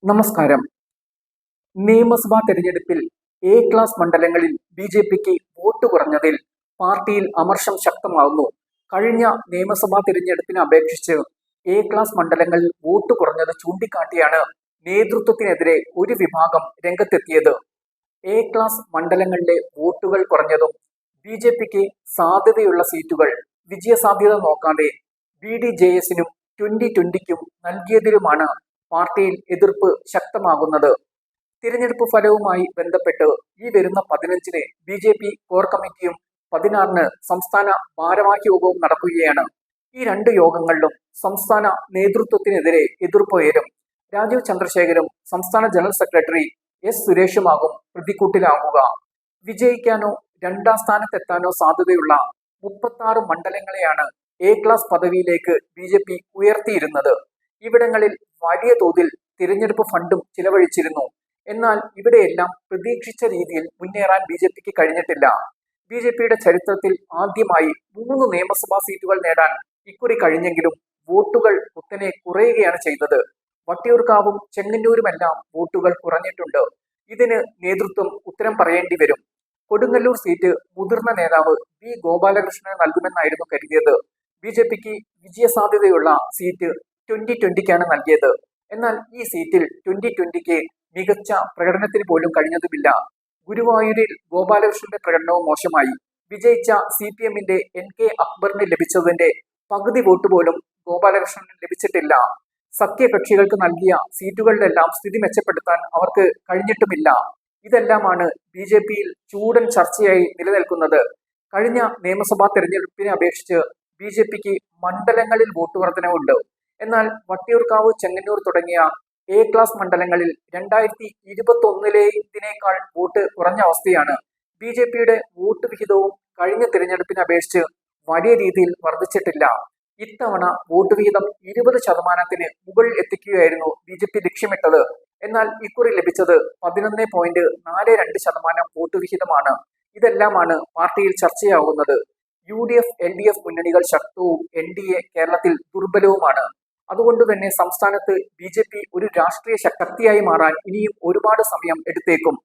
നമസ്കാരം. നിയമസഭാ തെരഞ്ഞെടുപ്പിൽ എ ക്ലാസ് മണ്ഡലങ്ങളിൽ ബി.ജെ.പിക്ക് വോട്ട് കുറഞ്ഞതിൽ പാർട്ടിയിൽ അമർഷം ശക്തമാകുന്നു. കഴിഞ്ഞ നിയമസഭാ തെരഞ്ഞെടുപ്പിനെ അപേക്ഷിച്ച് എ ക്ലാസ് മണ്ഡലങ്ങളിൽ വോട്ട് കുറഞ്ഞത് ചൂണ്ടിക്കാട്ടിയാണ് നേതൃത്വത്തിനെതിരെ ഒരു വിഭാഗം രംഗത്തെത്തിയത്. എ ക്ലാസ് മണ്ഡലങ്ങളിലെ വോട്ടുകൾ കുറഞ്ഞതും ബി.ജെ.പിക്ക് സാധ്യതയുള്ള സീറ്റുകൾ വിജയസാധ്യത നോക്കാതെ ബി.ഡി.ജെ.എസിനും 2020-ക്കും നൽകിയതിലുമാണ് പാർട്ടിയിൽ എതിർപ്പ് ശക്തമാകുന്നത്. തിരഞ്ഞെടുപ്പ് ഫലവുമായി ബന്ധപ്പെട്ട് ഈ വരുന്ന 15-ന് ബി.ജെ.പി കോർ കമ്മിറ്റിയും 16-ന് സംസ്ഥാന ഭാരവാഹി യോഗവും നടക്കുകയാണ്. ഈ രണ്ട് യോഗങ്ങളിലും സംസ്ഥാന നേതൃത്വത്തിനെതിരെ എതിർപ്പുയരും. രാജീവ് ചന്ദ്രശേഖരും സംസ്ഥാന ജനറൽ സെക്രട്ടറി എസ് സുരേഷുമാകും പ്രതിക്കൂട്ടിലാകുക. വിജയിക്കാനോ രണ്ടാം സ്ഥാനത്തെത്താനോ സാധ്യതയുള്ള 36 മണ്ഡലങ്ങളെയാണ് എ ക്ലാസ് പദവിയിലേക്ക് ബി.ജെ.പി ഉയർത്തിയിരുന്നത്. ഇവിടങ്ങളിൽ വലിയ തോതിൽ തിരഞ്ഞെടുപ്പ് ഫണ്ടും ചിലവഴിച്ചിരുന്നു. എന്നാൽ ഇവിടെയെല്ലാം പ്രതീക്ഷിച്ച രീതിയിൽ മുന്നേറാൻ ബി.ജെ.പിക്ക് കഴിഞ്ഞിട്ടില്ല. ബി.ജെ.പിയുടെ ചരിത്രത്തിൽ ആദ്യമായി 3 നിയമസഭാ സീറ്റുകൾ നേടാൻ ഇക്കുറി കഴിഞ്ഞെങ്കിലും വോട്ടുകൾ കുത്തനെ കുറയുകയാണ് ചെയ്തത്. വട്ടിയൂർക്കാവും ചെങ്ങന്നൂരുമെല്ലാം വോട്ടുകൾ കുറഞ്ഞിട്ടുണ്ട്. ഇതിന് നേതൃത്വം ഉത്തരം പറയേണ്ടി വരും. കൊടുങ്ങല്ലൂർ സീറ്റ് മുതിർന്ന നേതാവ് വി ഗോപാലകൃഷ്ണന് നൽകുമെന്നായിരുന്നു കരുതിയത്. ബി.ജെ.പിക്ക് വിജയസാധ്യതയുള്ള സീറ്റ് 2020-ക്കാണ് നൽകിയത്. എന്നാൽ ഈ സീറ്റിൽ 2020-ക്ക് മികച്ച പ്രകടനത്തിന് പോലും കഴിഞ്ഞതുമില്ല. ഗുരുവായൂരിൽ ഗോപാലകൃഷ്ണന്റെ പ്രകടനവും മോശമായി. വിജയിച്ച CPM-ന്റെ NK അക്ബറിന് ലഭിച്ചതിന്റെ പകുതി വോട്ട് പോലും ഗോപാലകൃഷ്ണന് ലഭിച്ചിട്ടില്ല. സഖ്യകക്ഷികൾക്ക് നൽകിയ സീറ്റുകളിലെല്ലാം സ്ഥിതി മെച്ചപ്പെടുത്താൻ അവർക്ക് കഴിഞ്ഞിട്ടുമില്ല. ഇതെല്ലാമാണ് ബി.ജെ.പിയിൽ ചൂടൻ ചർച്ചയായി നിലനിൽക്കുന്നത്. കഴിഞ്ഞ നിയമസഭാ തെരഞ്ഞെടുപ്പിനെ അപേക്ഷിച്ച് ബി.ജെ.പിക്ക് മണ്ഡലങ്ങളിൽ വോട്ട് വർധനവുണ്ട്. എന്നാൽ വട്ടിയൂർക്കാവ്, ചെങ്ങന്നൂർ തുടങ്ങിയ എ ക്ലാസ് മണ്ഡലങ്ങളിൽ 2021-ലേതിനേക്കാൾ വോട്ട് കുറഞ്ഞ അവസ്ഥയാണ്. ബി.ജെ.പിയുടെ വോട്ട് വിഹിതവും കഴിഞ്ഞ തിരഞ്ഞെടുപ്പിനെ അപേക്ഷിച്ച് വലിയ രീതിയിൽ വർദ്ധിച്ചിട്ടില്ല. ഇത്തവണ വോട്ട് വിഹിതം 20% മുകളിൽ എത്തിക്കുകയായിരുന്നു ബി.ജെ.പി ലക്ഷ്യമിട്ടത്. എന്നാൽ ഇക്കുറി ലഭിച്ചത് 11.42% വോട്ട് വിഹിതമാണ്. ഇതെല്ലാമാണ് പാർട്ടിയിൽ ചർച്ചയാകുന്നത്. UDF, LDF മുന്നണികൾ ശക്തവും NDA കേരളത്തിൽ ദുർബലവുമാണ്. അതുകൊണ്ടുതന്നെ സംസ്ഥാനത്ത് ബി.ജെ.പി ഒരു രാഷ്ട്രീയ ശക്തിയായി മാറാൻ ഇനിയും ഒരുപാട് സമയം എടുത്തേക്കും.